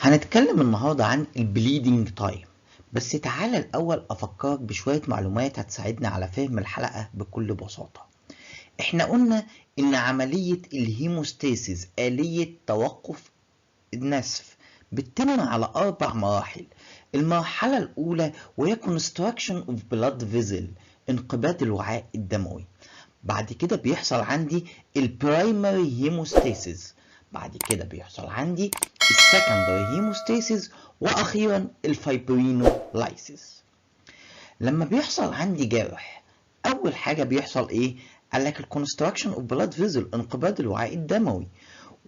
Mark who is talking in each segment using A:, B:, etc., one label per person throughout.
A: هنتكلم النهاردة عن البليدنج تايم. بس تعالى الأول أفكرك بشوية معلومات هتساعدنا على فهم الحلقة بكل بساطة. احنا قلنا إن عملية الهيموستاسيس آلية توقف النسف بتتم على 4 مراحل. المرحلة الأولى وهي construction of blood vessel، انقباض الوعاء الدموي. بعد كده بيحصل عندي البرايمري هيموستاسيس، بعد كده بيحصل عندي السكندري هيموستاسيس، واخيرا الفايبرينولايسيس. لما بيحصل عندي جرح، اول حاجه بيحصل ايه؟ قالك الكونستراكشن اوف بلاد فيزل، انقباض الوعاء الدموي،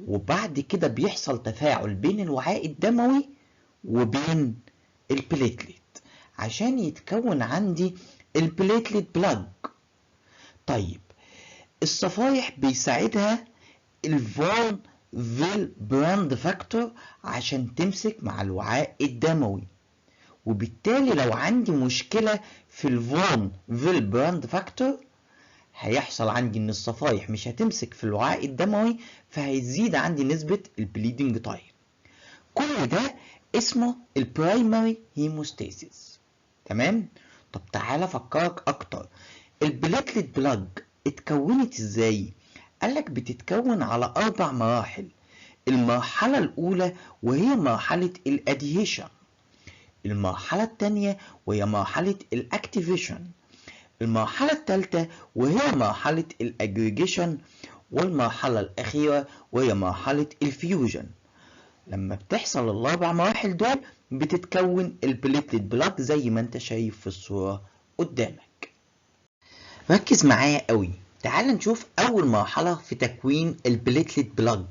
A: وبعد كده بيحصل تفاعل بين الوعاء الدموي وبين البليتلت عشان يتكون عندي البليتلت بلاج. طيب الصفائح بيساعدها الفون براند فاكتور عشان تمسك مع الوعاء الدموي، وبالتالي لو عندي مشكلة في الفون براند فاكتور هيحصل عندي ان الصفائح مش هتمسك في الوعاء الدموي، فهيزيد عندي نسبة البليدنج تايم. كل ده اسمه البرايمري هيموستاسيس. تمام؟ طب تعالى افكرك اكتر، البليتلت بلاج اتكونت ازاي؟ قالك بتتكون على 4 مراحل. المرحلة الأولى وهي مرحلة الاديهيشن، المرحلة الثانية وهي مرحلة الاكتيفيشن، المرحلة الثالثة وهي مرحلة الاجريجيشن، والمرحلة الأخيرة وهي مرحلة الفيوجن. لما بتحصل ال4 مراحل دول بتتكون البليتلت بلاج زي ما انت شايف في الصورة قدامك. ركز معايا قوي، تعال نشوف أول مرحلة في تكوين البليتلت بلاج.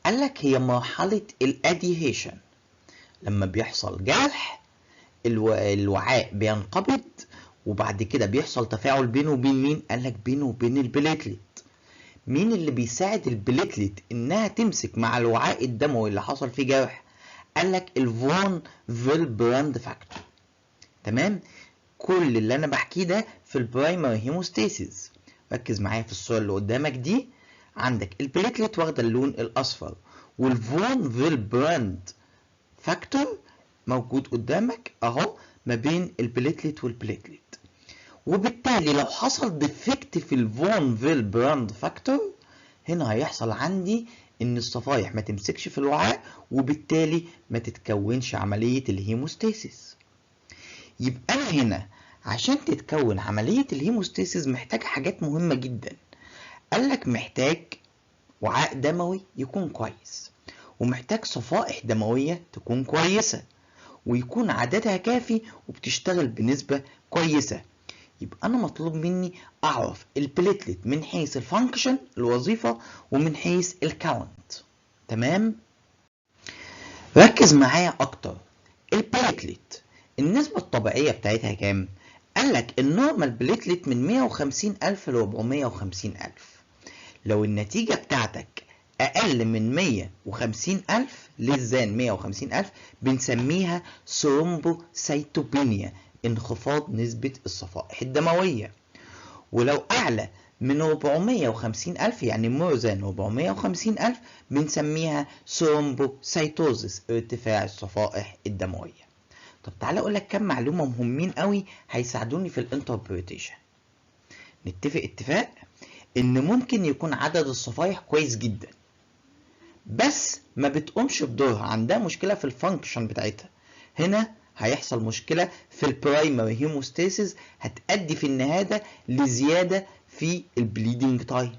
A: قالك هي مرحلة الاديهيشن. لما بيحصل جرح الوعاء بينقبض، وبعد كده بيحصل تفاعل بينه وبين مين؟ قالك بينه وبين البليتلت. مين اللي بيساعد البليتلت انها تمسك مع الوعاء الدموي اللي حصل فيه جرح؟ قالك الفون براند فاكتور. تمام؟ كل اللي انا بحكيه ده في البرايمري هيموستاسيس. ركز معايا في الصورة اللي قدامك دي، عندك البليتلت واخدة اللون الاصفر، والفون براند فاكتور موجود قدامك اهو ما بين البليتلت والبليتلت. وبالتالي لو حصل ديفكت في الفون براند فاكتور، هنا هيحصل عندي ان الصفائح ما تمسكش في الوعاء، وبالتالي ما تتكونش عملية الهيموستاسيس. يبقى انا هنا عشان تتكون عملية الهيموستاسيس محتاج حاجات مهمة جدا. قالك محتاج وعاء دموي يكون كويس، ومحتاج صفائح دموية تكون كويسة، ويكون عددها كافي وبتشتغل بنسبة كويسة. يبقى أنا مطلوب مني أعرف البليتلت من حيث الفانكشن الوظيفة ومن حيث الكاونت. تمام؟ ركز معايا أكتر، البليتلت النسبة الطبيعية بتاعتها كام؟ قالك النورمال بليتلت من 150,000 ل 450,000. لو النتيجة بتاعتك أقل من 150,000 للزان 150,000 بنسميها ثرومبوسايتوبينيا، انخفاض نسبة الصفائح الدموية. ولو أعلى من 450,000 يعني مور ذان 450,000 بنسميها ثرومبوسايتوزيس، ارتفاع الصفائح الدموية. طب تعالى أقول لك كم معلومة مهمين قوي هيساعدوني في الانتربريتيشن. نتفق اتفاق إن ممكن يكون عدد الصفائح كويس جدا، بس ما بتقومش بدورها، عندها مشكلة في الفانكشن بتاعتها. هنا هيحصل مشكلة في البرايمري هيموستاسيس هتؤدي في النهاية لزيادة في البليدنج تايم.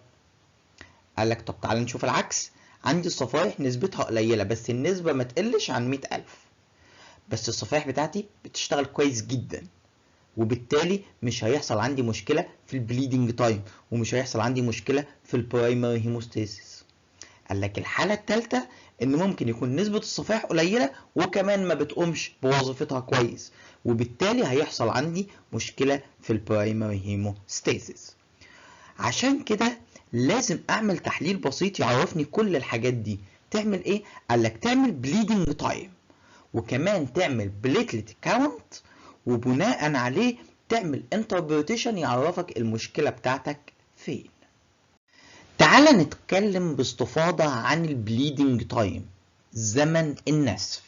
A: قال لك طب تعالى نشوف العكس، عندي الصفائح نسبتها قليلة بس النسبة ما تقلش عن 100,000، بس الصفائح بتاعتي بتشتغل كويس جدا، وبالتالي مش هيحصل عندي مشكلة في البليدنج تايم، ومش هيحصل عندي مشكلة في البرايمري هيموستاسيس. قال لك الحالة الثالثة ان ممكن يكون نسبة الصفائح قليلة وكمان ما بتقومش بوظيفتها كويس، وبالتالي هيحصل عندي مشكلة في البرايمري هيموستاسيس. عشان كده لازم اعمل تحليل بسيط يعرفني كل الحاجات دي. تعمل ايه؟ قال لك تعمل بليدنج تايم، وكمان تعمل بليتلت كاونت، وبناء عليه تعمل انتربريتيشن يعرفك المشكلة بتاعتك فين. تعال نتكلم باستفاضة عن البليدنج تايم. زمن النسف.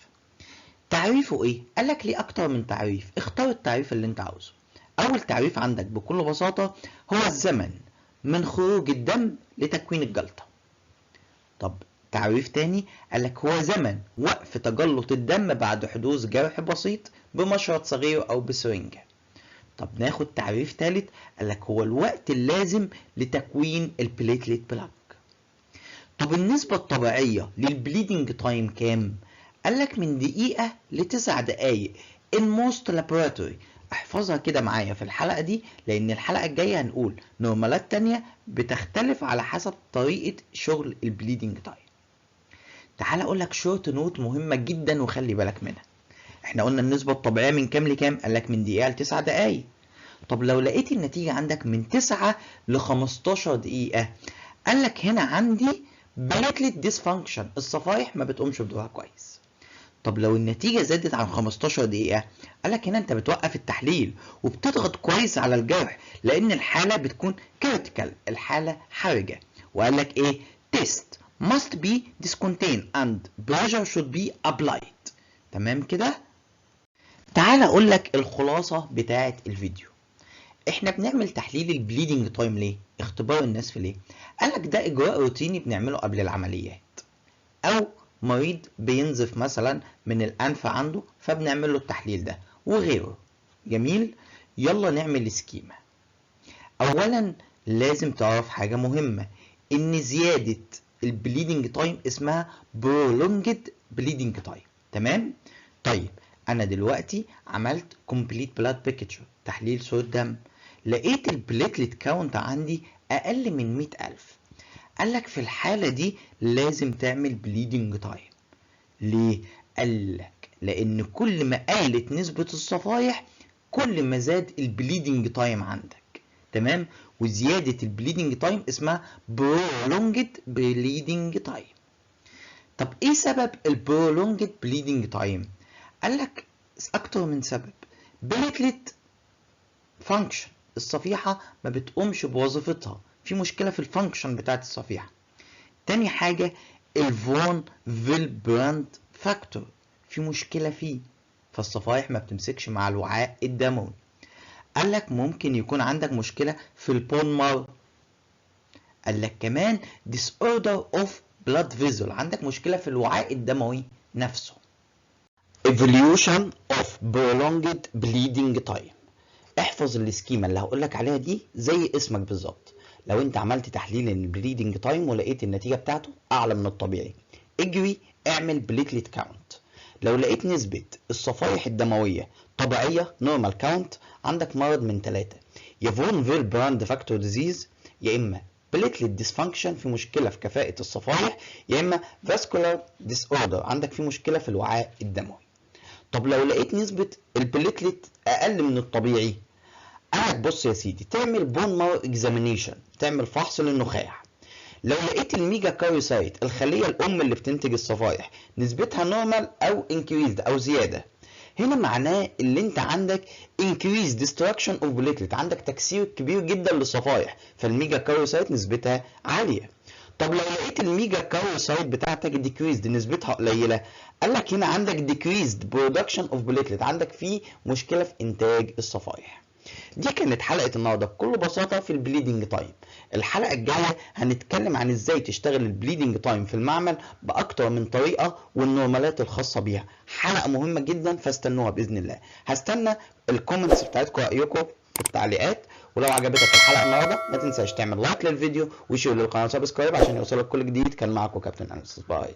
A: تعريفه ايه؟ قالك ليه اكتر من تعريف، اختار التعريف اللي انت عاوزه. اول تعريف عندك بكل بساطة هو الزمن من خروج الدم لتكوين الجلطة. طب تعريف تاني قالك هو زمن وقف تجلط الدم بعد حدوث جرح بسيط بمشرط صغير او بسرنجة. طب ناخد تعريف تالت قالك هو الوقت اللازم لتكوين البليتليت بلاك. طب النسبة الطبيعية للبليدنج تايم كام؟ قالك من دقيقة ل9 دقايق in most laboratory. احفظها كده معايا في الحلقة دي، لان الحلقة الجاية هنقول نورمالات تانية بتختلف على حسب طريقة شغل البليدنج تايم. تعال اقول لك شورت نوت مهمة جدا وخلي بالك منها. احنا قلنا النسبة الطبيعية من كام لكام؟ قالك من دقيقة ل9 دقايق. طب لو لقيت النتيجة عندك من 9 ل 15 دقيقة، قالك هنا عندي بليتلت ديسفانكشن، الصفائح ما بتقومش بدورها كويس. طب لو النتيجة زادت عن 15 دقيقة، قالك هنا انت بتوقف التحليل وبتضغط كويس على الجرح، لان الحالة بتكون كريتيكال، الحالة حرجة. وقالك ايه؟ test must be discontinued and pressure should be applied. تمام كده؟ تعال اقول لك الخلاصة بتاعة الفيديو. احنا بنعمل تحليل البليدنج تايم ليه؟ اختبار النسف ليه؟ قالك ده اجراء روتيني بنعمله قبل العمليات، او مريض بينزف مثلا من الانف عنده فبنعمل له التحليل ده وغيره. جميل؟ يلا نعمل سكيما. اولا لازم تعرف حاجة مهمة، ان زيادة البليدنج تايم اسمها prolonged bleeding time. تمام؟ طيب انا دلوقتي عملت complete blood picture، تحليل صورة دم، لقيت البليتلت كاونت عندي اقل من 100,000. قالك في الحالة دي لازم تعمل بليدنج تايم. ليه؟ قالك لان كل ما قلت نسبة الصفائح كل ما زاد البليدنج تايم عندك. تمام؟ وزيادة البليدنج تايم اسمها prolonged bleeding time. طب ايه سبب البرولونجد بليدنج تايم؟ قالك اكتر من سبب. بليتلت فانكشن، الصفيحة ما بتقومش بوظيفتها، في مشكلة في الفانكشن بتاعت الصفيحة. تاني حاجة الفون فيلبراند فاكتور، في مشكلة فيه، فالصفائح ما بتمسكش مع الوعاء الدموي. قالك ممكن يكون عندك مشكلة في البون مارو. قالك كمان disorder of blood vessel، عندك مشكلة في الوعاء الدموي نفسه. evolution of prolonged bleeding time. احفظ السكيما اللي هقولك عليها دي زي اسمك بالظبط. لو انت عملت تحليل البليدنج تايم ولقيت النتيجة بتاعته اعلى من الطبيعي، اجري اعمل بليتلت كاونت. لو لقيت نسبة الصفائح الدموية طبيعية نورمال كاونت، عندك مرض من 3، يا فون فيلبراند فاكتور ديزيز، يا اما بليتلت ديسفانكشن في مشكلة في كفاءة الصفائح، يا اما فاسكولار ديس اوردر عندك في مشكلة في الوعاء الدموي. طب لو لقيت نسبة البليتلت اقل من الطبيعي، قالك بص يا سيدي تعمل بون مارو اكزامينيشن، تعمل فحص للنخاع. لو لقيت الميجا كاريوسايت الخلية الام اللي بتنتج الصفائح نسبتها نورمال او انكريزد او زيادة، هنا معناه اللي انت عندك increased destruction of platelet، عندك تكسير كبير جدا للصفائح، فالميجا كاريوسايت نسبتها عالية. طب لو لقيت الميجا كاريوسايت بتاعتك decreased نسبتها قليلة، قال لك هنا عندك decreased production of platelet، عندك في مشكلة في انتاج الصفائح. دي كانت حلقة النهارده بكل بساطة في البليدنج تايم. الحلقة الجاية هنتكلم عن ازاي تشتغل البليدنج تايم في المعمل بأكتر من طريقة والنورمالات الخاصة بيها. حلقة مهمة جدا فاستنوها بإذن الله. هستنى الكومنتس بتاعتكم رأيكم في التعليقات، ولو عجبتك الحلقة النهارده ما تنساش تعمل لايك للفيديو وشير للقناة سبسكرايب عشان يوصلك كل جديد. كان معكم كابتن أنس، باي.